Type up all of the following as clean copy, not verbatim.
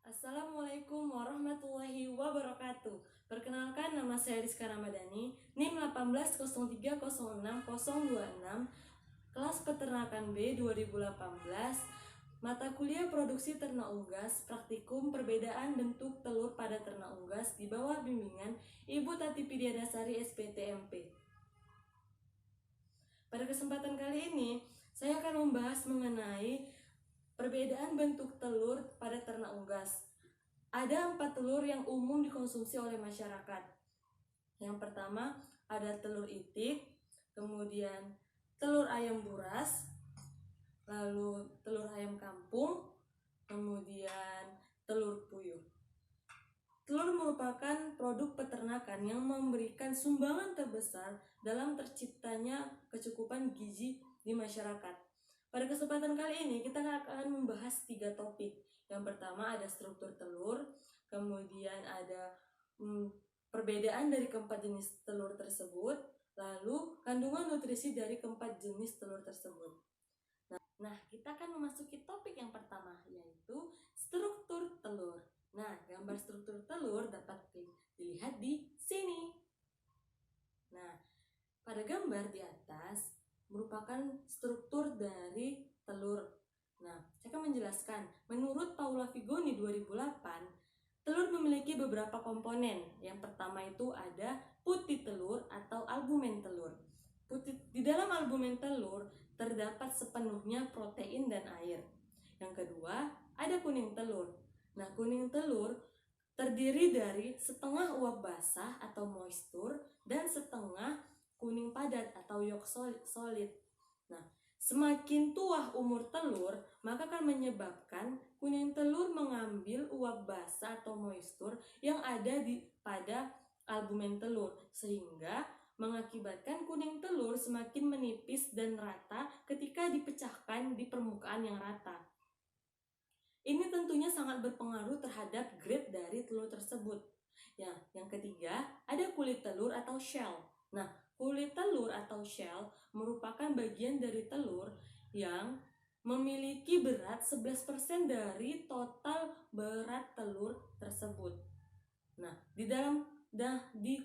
Assalamualaikum warahmatullahi wabarakatuh. Perkenalkan, nama saya Rizka Ramadhani, NIM 180306026, kelas Peternakan B 2018, mata kuliah Produksi Ternak Unggas, praktikum perbedaan bentuk telur pada ternak unggas di bawah bimbingan Ibu Tati Pidiadasari SPTMP. Pada kesempatan kali ini, saya akan membahas mengenai perbedaan bentuk telur pada ternak unggas. Ada 4 telur yang umum dikonsumsi oleh masyarakat. Yang pertama ada telur itik, kemudian telur ayam buras, lalu telur ayam kampung, kemudian telur puyuh. Telur merupakan produk peternakan yang memberikan sumbangan terbesar dalam terciptanya kecukupan gizi di masyarakat. Pada kesempatan kali ini kita akan membahas 3 topik. Yang pertama ada struktur telur, kemudian ada perbedaan dari keempat jenis telur tersebut, lalu kandungan nutrisi dari keempat jenis telur tersebut. Nah, kita akan memasuki topik yang pertama, yaitu struktur telur. Nah, gambar struktur telur dapat dilihat di sini. Nah, pada gambar di atas merupakan struktur dari telur. Nah, saya akan menjelaskan. Menurut Paula Vigoni 2008, telur memiliki beberapa komponen. Yang pertama itu ada putih telur atau albumen telur. Di dalam albumen telur terdapat sepenuhnya protein dan air. Yang kedua, ada kuning telur. Nah, kuning telur terdiri dari setengah uap basah atau moistur dan setengah kuning padat atau yolk solid. Nah, semakin tua umur telur, maka akan menyebabkan kuning telur mengambil uap basah atau moistur yang ada pada albumen telur, sehingga mengakibatkan kuning telur semakin menipis dan rata ketika dipecahkan di permukaan yang rata. Ini tentunya sangat berpengaruh terhadap grade dari telur tersebut. Ya, yang ketiga, ada kulit telur atau shell. Nah, kulit telur atau shell merupakan bagian dari telur yang memiliki berat 11% dari total berat telur tersebut. Nah, di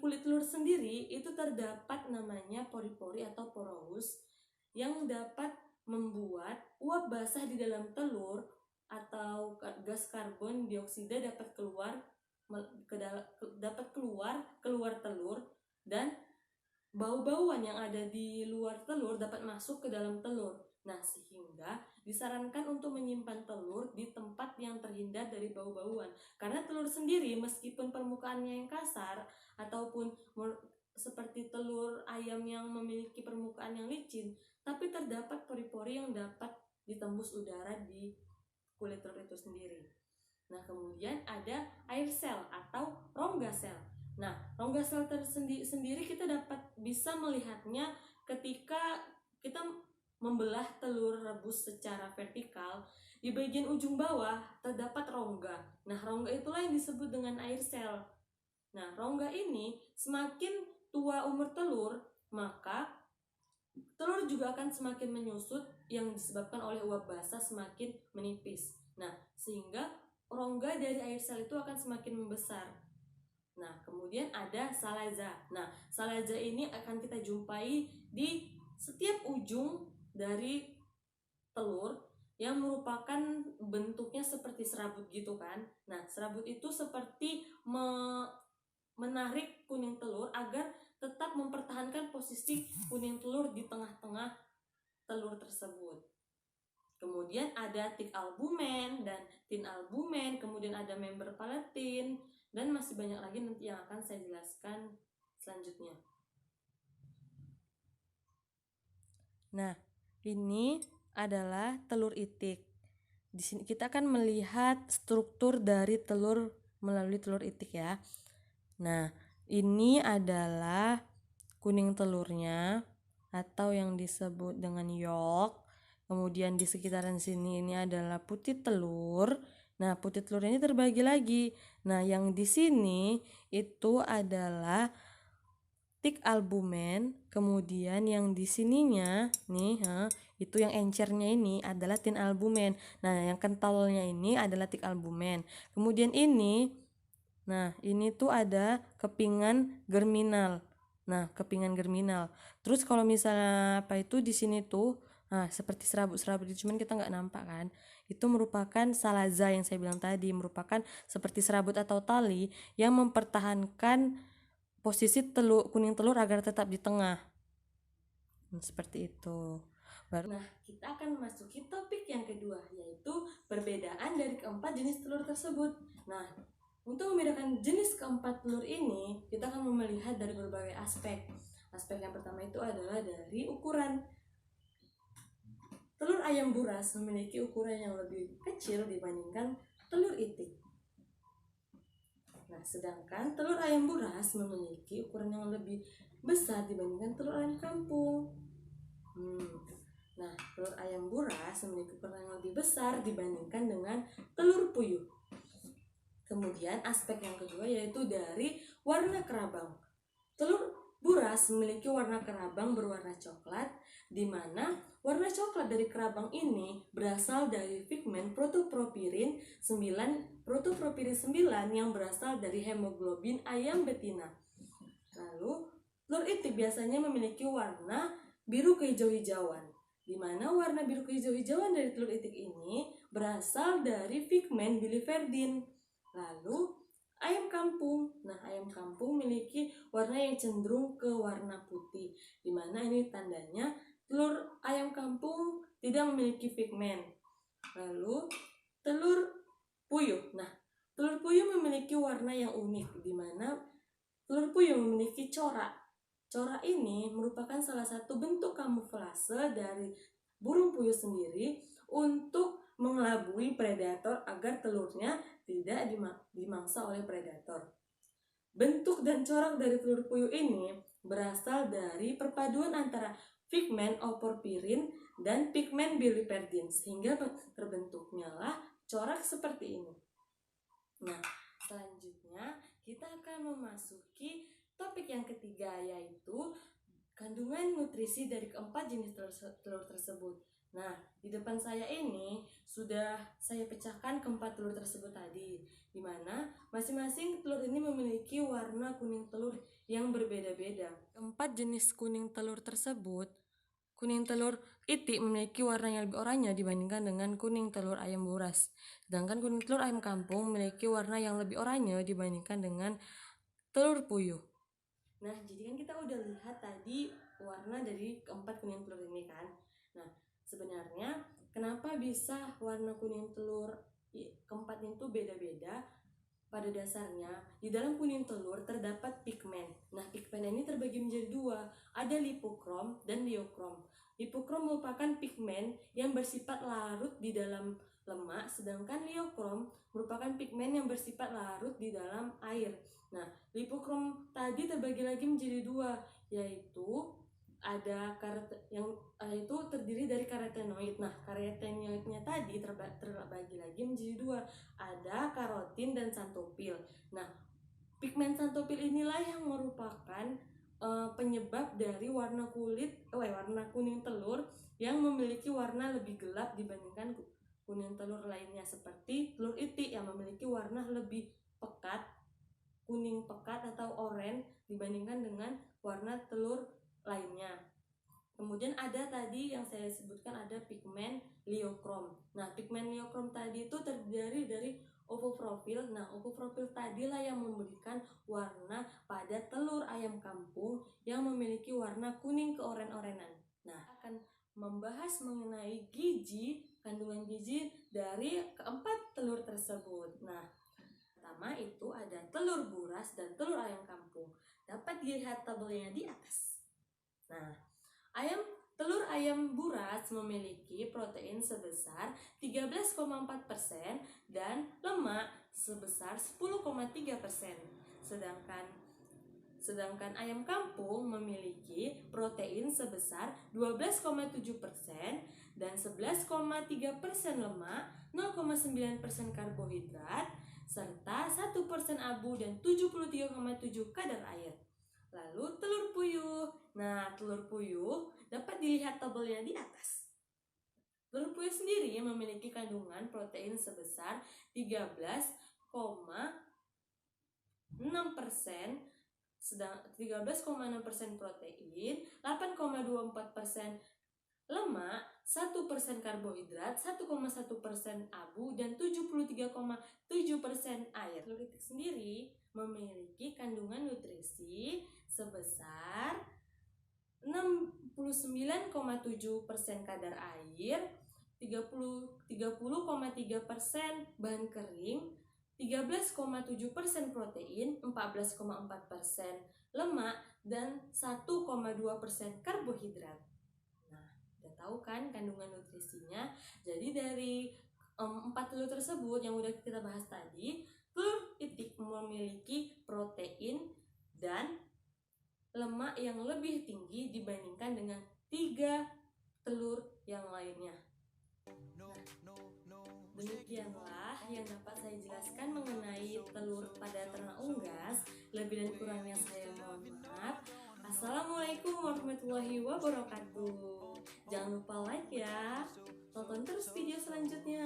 kulit telur sendiri itu terdapat namanya pori-pori atau porous yang dapat membuat uap basah di dalam telur atau gas karbon dioksida dapat keluar telur, dan bau-bauan yang ada di luar telur dapat masuk ke dalam telur. Nah, sehingga disarankan untuk menyimpan telur di tempat yang terhindar dari bau-bauan. Karena telur sendiri meskipun permukaannya yang kasar ataupun seperti telur ayam yang memiliki permukaan yang licin, tapi terdapat pori-pori yang dapat ditembus udara di kulit telur itu sendiri. Nah, kemudian ada air sel atau rongga sel. Nah, rongga sel sendiri kita bisa melihatnya ketika kita membelah telur rebus secara vertikal. Di bagian ujung bawah terdapat rongga. Nah, rongga itulah yang disebut dengan air sel. Nah, rongga ini semakin tua umur telur, maka telur juga akan semakin menyusut yang disebabkan oleh uap basah semakin menipis. Nah, sehingga rongga dari air sel itu akan semakin membesar. Nah, kemudian ada salaza. Nah, salaza ini akan kita jumpai di setiap ujung dari telur yang merupakan bentuknya seperti serabut gitu kan. Nah, serabut itu seperti menarik kuning telur agar tetap mempertahankan posisi kuning telur di tengah-tengah telur tersebut. Kemudian ada thick albumen dan thin albumen, kemudian ada member palatin, dan masih banyak lagi nanti yang akan saya jelaskan selanjutnya. Nah, ini adalah telur itik. Di sini kita akan melihat struktur dari telur melalui telur itik ya. Nah, ini adalah kuning telurnya atau yang disebut dengan yolk. Kemudian di sekitaran sini ini adalah putih telur. Nah, putih telur ini terbagi lagi. Nah, yang di sini itu adalah thick albumen. Kemudian yang di sininya nih, Itu yang encernya ini adalah tin albumen. Nah, yang kentalnya ini adalah tin albumen. Kemudian ini, nah ini tuh ada kepingan germinal. Nah, kepingan germinal. Terus kalau misalnya apa itu di sini tuh, nah seperti serabut-serabut itu, cuman kita nggak nampak kan. Itu merupakan salaza yang saya bilang tadi, merupakan seperti serabut atau tali yang mempertahankan posisi kuning telur agar tetap di tengah. Seperti itu. Nah, kita akan memasuki topik yang kedua, yaitu perbedaan dari keempat jenis telur tersebut. Nah, untuk membedakan jenis keempat telur ini, kita akan melihat dari berbagai aspek. Aspek yang pertama itu adalah dari ukuran. Telur ayam buras memiliki ukuran yang lebih kecil dibandingkan telur itik. Nah, sedangkan telur ayam buras memiliki ukuran yang lebih besar dibandingkan telur ayam kampung. Nah, telur ayam buras memiliki ukuran yang lebih besar dibandingkan dengan telur puyuh. Kemudian aspek yang kedua yaitu dari warna kerabang. Telur buras memiliki warna kerabang berwarna coklat, di mana warna coklat dari kerabang ini berasal dari pigmen protopropirin 9 yang berasal dari hemoglobin ayam betina. Lalu, telur itik biasanya memiliki warna biru kehijau-hijauan, di mana warna biru kehijau-hijauan dari telur itik ini berasal dari pigmen biliverdin. Lalu, ayam kampung. Nah, ayam kampung memiliki warna yang cenderung ke warna putih, di mana ini tandanya telur ayam kampung tidak memiliki pigmen. Lalu, telur puyuh. Nah, telur puyuh memiliki warna yang unik, di mana telur puyuh memiliki corak. Corak ini merupakan salah satu bentuk kamuflase dari burung puyuh sendiri untuk mengelabui predator agar telurnya tidak dimangsa oleh predator. Bentuk dan corak dari telur puyuh ini berasal dari perpaduan antara pigmen opopirin dan pigmen biliverdin, sehingga terbentuknya lah corak seperti ini. Nah, selanjutnya kita akan memasuki topik yang ketiga, yaitu kandungan nutrisi dari keempat jenis telur tersebut. Nah, di depan saya ini sudah saya pecahkan keempat telur tersebut tadi, di mana masing-masing telur ini memiliki warna kuning telur yang berbeda-beda. Keempat jenis kuning telur tersebut, kuning telur itik memiliki warna yang lebih oranye dibandingkan dengan kuning telur ayam buras. Sedangkan kuning telur ayam kampung memiliki warna yang lebih oranye dibandingkan dengan telur puyuh. Nah, jadi kan kita udah lihat tadi warna dari keempat kuning telur ini kan. Nah, sebenarnya kenapa bisa warna kuning telur keempat itu beda-beda? Pada dasarnya, di dalam kuning telur terdapat pigmen. Nah, pigmen ini terbagi menjadi dua, ada lipokrom dan liokrom. Lipokrom merupakan pigmen yang bersifat larut di dalam lemak, sedangkan liokrom merupakan pigmen yang bersifat larut di dalam air. Nah, lipokrom tadi terbagi lagi menjadi dua, yaitu ada yang itu terdiri dari karotenoid. Nah, karotenoidnya tadi terbagi lagi menjadi dua, ada karotin dan xanthopil. Nah, pigmen xanthopil inilah yang merupakan penyebab dari warna kuning telur yang memiliki warna lebih gelap dibandingkan kuning telur lainnya, seperti telur itik yang memiliki warna lebih pekat, kuning pekat atau oranye dibandingkan dengan warna telur lainnya. Kemudian ada tadi yang saya sebutkan ada pigmen liokrom. Nah, pigmen liokrom tadi itu terdiri dari ovoprofil. Nah, ovoprofil tadilah yang memberikan warna pada telur ayam kampung yang memiliki warna kuning keoren-orenan. Nah, akan membahas mengenai kandungan gizi dari keempat telur tersebut. Nah, pertama itu ada telur buras dan telur ayam kampung. Dapat dilihat tabelnya di atas. Nah, telur ayam buras memiliki protein sebesar 13,4% dan lemak sebesar 10,3%. Sedangkan ayam kampung memiliki protein sebesar 12,7% dan 11,3% lemak, 0,9% karbohidrat, serta 1% abu dan 73,7 kadar air. Lalu telur puyuh. Nah, telur puyuh dapat dilihat tabelnya di atas. Telur puyuh sendiri memiliki kandungan protein sebesar 13,6%, sedang 13,6% protein, 8,24% lemak, 1% karbohidrat, 1,1% abu, dan 73,7% air. Telur itik sendiri memiliki kandungan nutrisi sebesar 69,7% kadar air, 30,3% bahan kering, 13,7% protein, 14,4% lemak, dan 1,2% karbohidrat. Nah, udah tahu kan kandungan nutrisinya? Jadi dari 4 telur tersebut yang udah kita bahas tadi, telur itik memiliki protein dan lemak yang lebih tinggi dibandingkan dengan 3 telur yang lainnya. Demikianlah yang dapat saya jelaskan mengenai telur pada ternak unggas. Lebih dan kurangnya saya mohon maaf. Assalamualaikum warahmatullahi wabarakatuh. Jangan lupa like ya. Tonton terus video selanjutnya.